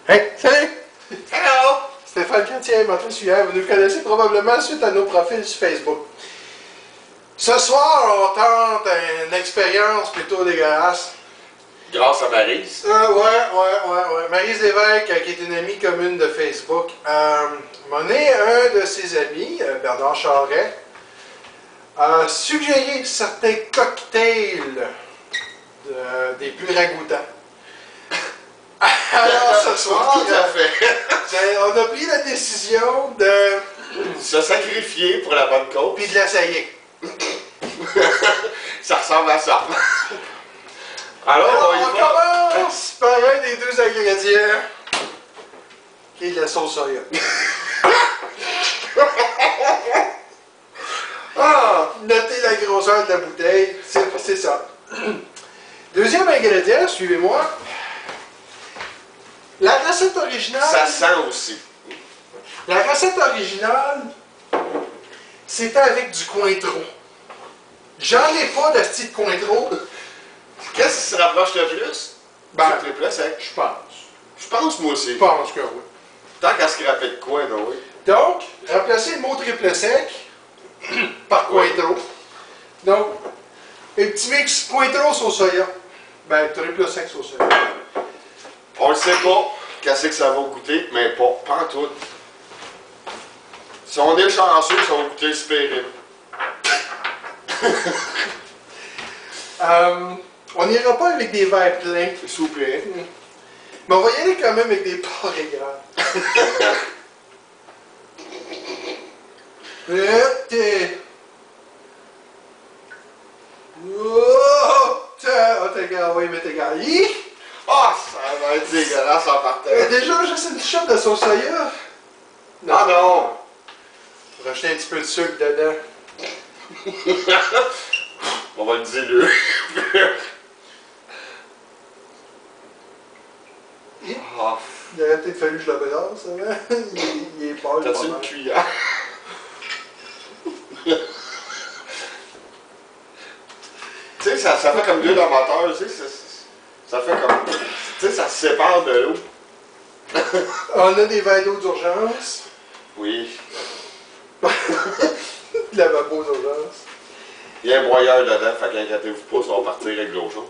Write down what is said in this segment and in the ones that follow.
Hey, salut! Hello! Stéphane Chrétien, motricien, vous nous connaissez probablement suite à nos profils sur Facebook. Ce soir, on tente une expérience plutôt dégueulasse. Grâce à Maryse. Ouais. Maryse Lévesque, qui est une amie commune de Facebook. Un de ses amis, Bernard Charret, a suggéré certains cocktails des plus ragoûtants. Alors ce soir, Tout à fait. on a pris la décision de Se sacrifier pour la bonne cause. puis de l'essayer. Ça ressemble à ça. Alors, on y va. commence par un des deux ingrédients, qui est la sauce soya. Notez la grosseur de la bouteille, c'est ça. Deuxième ingrédient, suivez-moi. La recette originale. Ça sent aussi. La recette originale, c'était avec du Cointreau. J'en ai pas de style Cointreau. Qu'est-ce qui se rapproche le plus? Ben, Du triple sec. je pense. Je pense moi aussi. Je pense que oui. Tant qu'à scraper de quoi, non, oui. Donc, remplacez le mot triple sec par Cointreau. Donc, un petit mix Cointreau sauce soya. Ben, triple sec sauce soya. On le sait pas qu'est-ce que ça va goûter, mais pas en tout. Si on est chanceux, ça va goûter spéré. On n'ira pas avec des verres pleins, S'il vous plaît. mais on va y aller quand même avec des porées grandes. T'es gars, oui, mais t'es gars. Ah, ça va être dégueulasse en partant. Déjà, juste une shot de sauce soya. Ah non! Rajouter un petit peu de sucre dedans. On va le diluer. Ah, Il aurait peut-être fallu que je le brasse avant. Il est pâle. t'as-tu une cuillère? Tu sais, ça fait comme l'huile amateur, tu sais, ça fait comme... Tu sais, ça se sépare de l'eau. On a des verres d'eau d'urgence. Oui. Lavabo d'urgence. Il y a un broyeur dedans, fait qu'inquiétez-vous pas, ça va partir avec de l'eau chaude.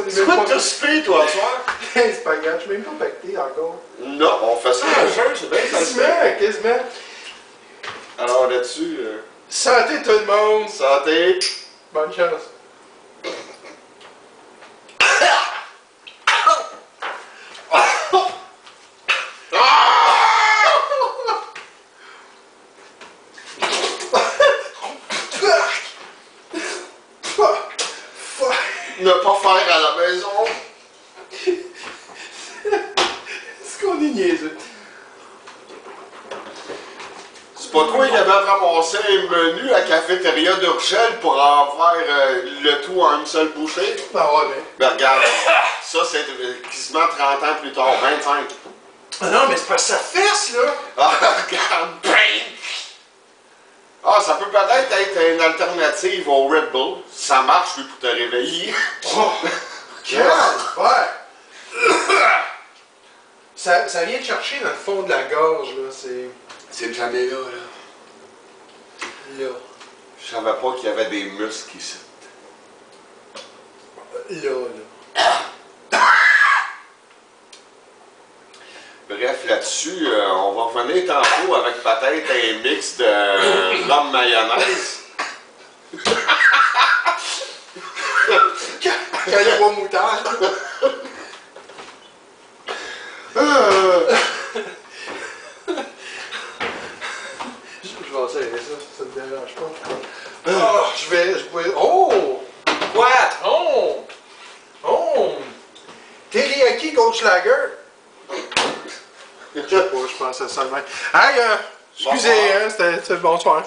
C'est quoi que tu fais, toi, ce soir? C'est pas grave, je suis même pas pacté encore. Non, on fait ça à jeun, c'est bien facile. Quasiment. Alors là-dessus, Santé tout le monde. santé. Bonne chance. Ne pas faire à la maison. Est-ce qu'on est niaiseux? C'est pas toi qui avais ramassé un menu à Cafétéria d'Urchel pour en faire le tout en une seule bouchée? Ben ouais, Ben regarde, ça c'est quasiment 30 ans plus tard, 25. Ah non, mais c'est pas sa fesse, là! Ah, regarde, bang! Ah, ça peut peut-être être une alternative au Red Bull. Ça marche, lui, pour te réveiller. Oh! Quel ça vient te chercher dans le fond de la gorge, là, c'est... C'est jamais là, là. Là. Je savais pas qu'il y avait des muscles ici. Là. Bref, là-dessus, on va revenir tantôt avec peut-être un mix de rhum mayonnaise. Calibre moutarde. Je vais essayer ça me dérange pas. Oh, je vais... Oh! Quoi? Oh! Oh! Teriyaki Goldschlager. Je sais pas, je pense à ça de même. Hey, excusez, hein, c'était bonsoir.